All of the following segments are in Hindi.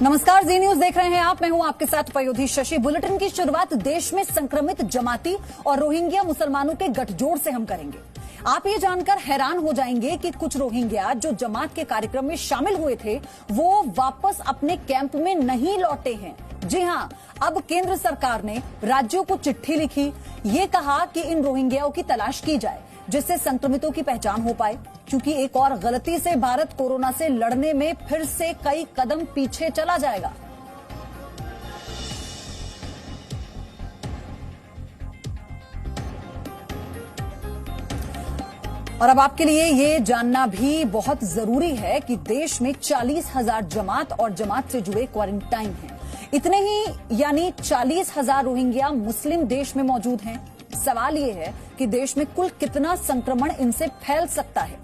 नमस्कार, जी न्यूज देख रहे हैं आप। मैं हूं आपके साथ पयोधी शशि। बुलेटिन की शुरुआत देश में संक्रमित जमाती और रोहिंग्या मुसलमानों के गठजोड़ से हम करेंगे। आप ये जानकर हैरान हो जाएंगे कि कुछ रोहिंग्या जो जमात के कार्यक्रम में शामिल हुए थे वो वापस अपने कैंप में नहीं लौटे हैं। जी हां, अब केंद्र सरकार ने राज्यों को चिट्ठी लिखी, ये कहा कि इन रोहिंग्याओं की तलाश की जाए जिससे संक्रमितों की पहचान हो पाए, क्योंकि एक और गलती से भारत कोरोना से लड़ने में फिर से कई कदम पीछे चला जाएगा। और अब आपके लिए ये जानना भी बहुत जरूरी है कि देश में 40,000 जमात और जमात से जुड़े क्वारंटाइन हैं। इतने ही यानी 40,000 रोहिंग्या मुस्लिम देश में मौजूद हैं। सवाल ये है कि देश में कुल कितना संक्रमण इनसे फैल सकता है।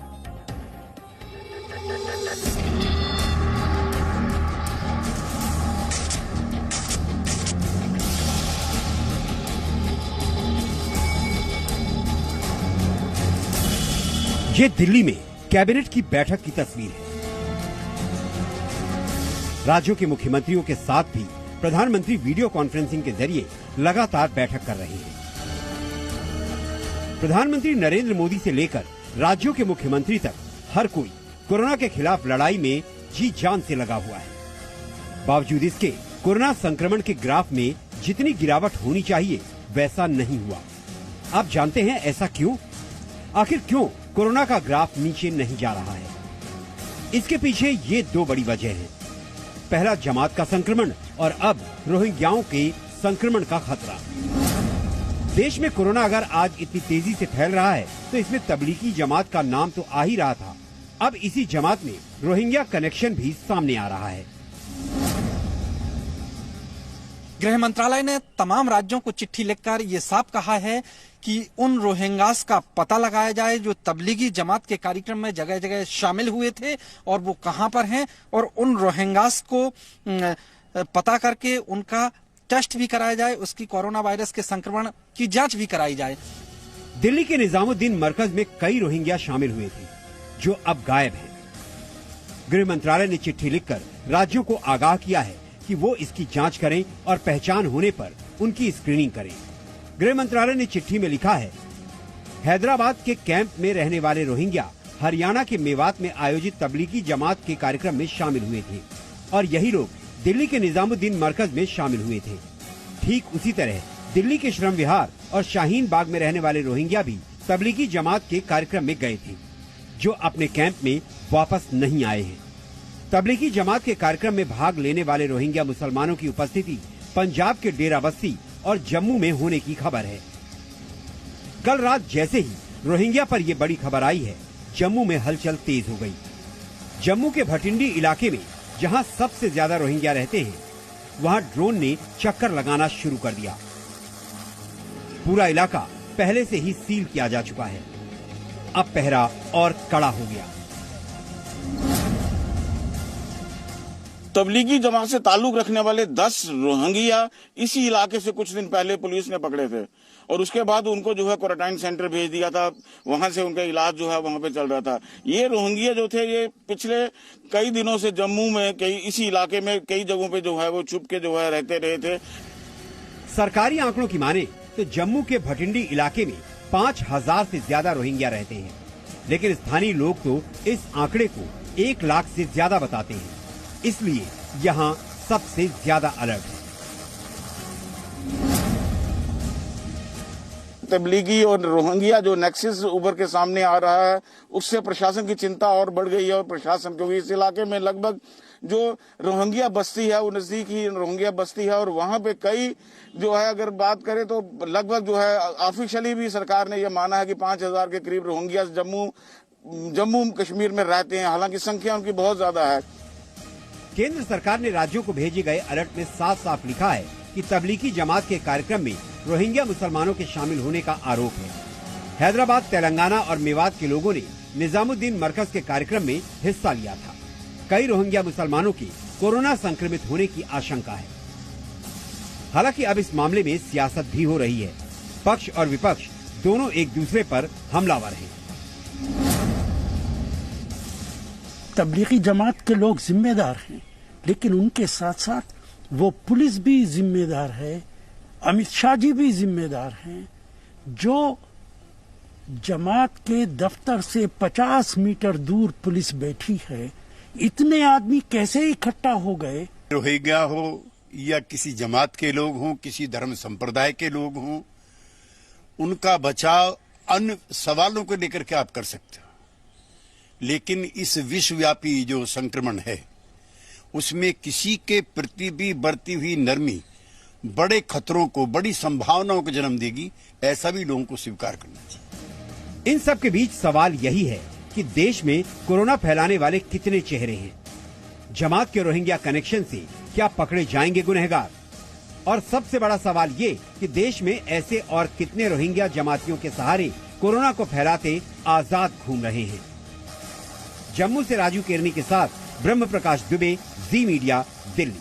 ये दिल्ली में कैबिनेट की बैठक की तस्वीर है। राज्यों के मुख्यमंत्रियों के साथ भी प्रधानमंत्री वीडियो कॉन्फ्रेंसिंग के जरिए लगातार बैठक कर रहे हैं। प्रधानमंत्री नरेंद्र मोदी से लेकर राज्यों के मुख्यमंत्री तक हर कोई कोरोना के खिलाफ लड़ाई में जी जान से लगा हुआ है। बावजूद इसके कोरोना संक्रमण के ग्राफ में जितनी गिरावट होनी चाहिए वैसा नहीं हुआ। आप जानते हैं ऐसा क्यों? आखिर क्यों कोरोना का ग्राफ नीचे नहीं जा रहा है? इसके पीछे ये दो बड़ी वजह हैं। पहला, जमात का संक्रमण और अब रोहिंग्याओं के संक्रमण का खतरा। देश में कोरोना अगर आज इतनी तेजी से फैल रहा है तो इसमें तबलीगी जमात का नाम तो आ ही रहा था। अब इसी जमात में रोहिंग्या कनेक्शन भी सामने आ रहा है। गृह मंत्रालय ने तमाम राज्यों को चिट्ठी लिखकर ये साफ कहा है कि उन रोहिंग्यास का पता लगाया जाए जो तबलीगी जमात के कार्यक्रम में जगह जगह शामिल हुए थे और वो कहां पर हैं, और उन रोहिंग्यास को पता करके उनका टेस्ट भी कराया जाए, उसकी कोरोना वायरस के संक्रमण की जांच भी कराई जाए। दिल्ली के निजामुद्दीन मरकज में कई रोहिंग्या शामिल हुए थे जो अब गायब हैं। गृह मंत्रालय ने चिट्ठी लिखकर राज्यों को आगाह किया है कि वो इसकी जांच करें और पहचान होने पर उनकी स्क्रीनिंग करें। गृह मंत्रालय ने चिट्ठी में लिखा है, हैदराबाद के कैंप में रहने वाले रोहिंग्या हरियाणा के मेवात में आयोजित तबलीगी जमात के कार्यक्रम में शामिल हुए थे और यही लोग दिल्ली के निजामुद्दीन मरकज में शामिल हुए थे। ठीक उसी तरह दिल्ली के श्रम विहार और शाहीन बाग में रहने वाले रोहिंग्या भी तबलीगी जमात के कार्यक्रम में गए थे, जो अपने कैंप में वापस नहीं आए हैं। तबलीगी जमात के कार्यक्रम में भाग लेने वाले रोहिंग्या मुसलमानों की उपस्थिति पंजाब के डेरा बस्ती और जम्मू में होने की खबर है। कल रात जैसे ही रोहिंग्या पर ये बड़ी खबर आई है, जम्मू में हलचल तेज हो गई। जम्मू के भटिंडी इलाके में जहां सबसे ज्यादा रोहिंग्या रहते हैं, वहां ड्रोन ने चक्कर लगाना शुरू कर दिया। पूरा इलाका पहले से ही सील किया जा चुका है। अब पहरा और कड़ा हो गया। तबलीगी जमात से ताल्लुक रखने वाले 10 रोहिंग्या इसी इलाके से कुछ दिन पहले पुलिस ने पकड़े थे और उसके बाद उनको जो है क्वारंटाइन सेंटर भेज दिया था। वहां से उनका इलाज जो है वहां पे चल रहा था। ये रोहिंग्या जो थे ये पिछले कई दिनों से जम्मू में इसी इलाके में कई जगहों पे जो है वो छुप के जो है रहते रहे थे। सरकारी आंकड़ों की माने तो जम्मू के भटिंडी इलाके में 5,000 से ज्यादा रोहिंग्या रहते हैं, लेकिन स्थानीय लोग तो इस आंकड़े को 1 लाख से ज्यादा बताते हैं। इसलिए यहाँ सबसे ज्यादा अलर्ट है। तबलीगी और रोहिंग्या जो नेक्सस उभर के सामने आ रहा है, उससे प्रशासन की चिंता और बढ़ गई है। और प्रशासन, क्योंकि इस इलाके में लगभग जो रोहिंग्या बस्ती है वो नजदीक ही रोहिंग्या बस्ती है और वहां पे कई जो है अगर बात करें तो लगभग जो है ऑफिशियली भी सरकार ने यह माना है कि 5,000 के करीब रोहिंग्या जम्मू कश्मीर में रहते हैं। हालांकि संख्या उनकी बहुत ज्यादा है। केंद्र सरकार ने राज्यों को भेजे गए अलर्ट में साफ साफ लिखा है कि तबलीगी जमात के कार्यक्रम में रोहिंग्या मुसलमानों के शामिल होने का आरोप है। हैदराबाद, तेलंगाना और मेवात के लोगों ने निजामुद्दीन मरकज के कार्यक्रम में हिस्सा लिया था। कई रोहिंग्या मुसलमानों के कोरोना संक्रमित होने की आशंका है। हालांकि अब इस मामले में सियासत भी हो रही है। पक्ष और विपक्ष दोनों एक दूसरे पर हमलावर हैं। तबलीगी जमात के लोग जिम्मेदार हैं, लेकिन उनके साथ साथ वो पुलिस भी जिम्मेदार है, अमित शाह जी भी जिम्मेदार हैं, जो जमात के दफ्तर से 50 मीटर दूर पुलिस बैठी है। इतने आदमी कैसे इकट्ठा हो गए? रोहिंग्या हो या किसी जमात के लोग हों, किसी धर्म संप्रदाय के लोग हों, उनका बचाव अन्य सवालों को लेकर के आप कर सकते हो, लेकिन इस विश्वव्यापी जो संक्रमण है उसमें किसी के प्रति भी बढ़ती हुई नरमी बड़े खतरों को, बड़ी संभावनाओं को जन्म देगी। ऐसा भी लोगों को स्वीकार करना चाहिए। इन सब के बीच सवाल यही है कि देश में कोरोना फैलाने वाले कितने चेहरे हैं। जमात के रोहिंग्या कनेक्शन से क्या पकड़े जाएंगे गुनहगार? और सबसे बड़ा सवाल ये कि देश में ऐसे और कितने रोहिंग्या जमातियों के सहारे कोरोना को फैलाते आजाद घूम रहे हैं। जम्मू से राजू केरनी के साथ ब्रह्म प्रकाश दुबे, जी मीडिया, दिल्ली।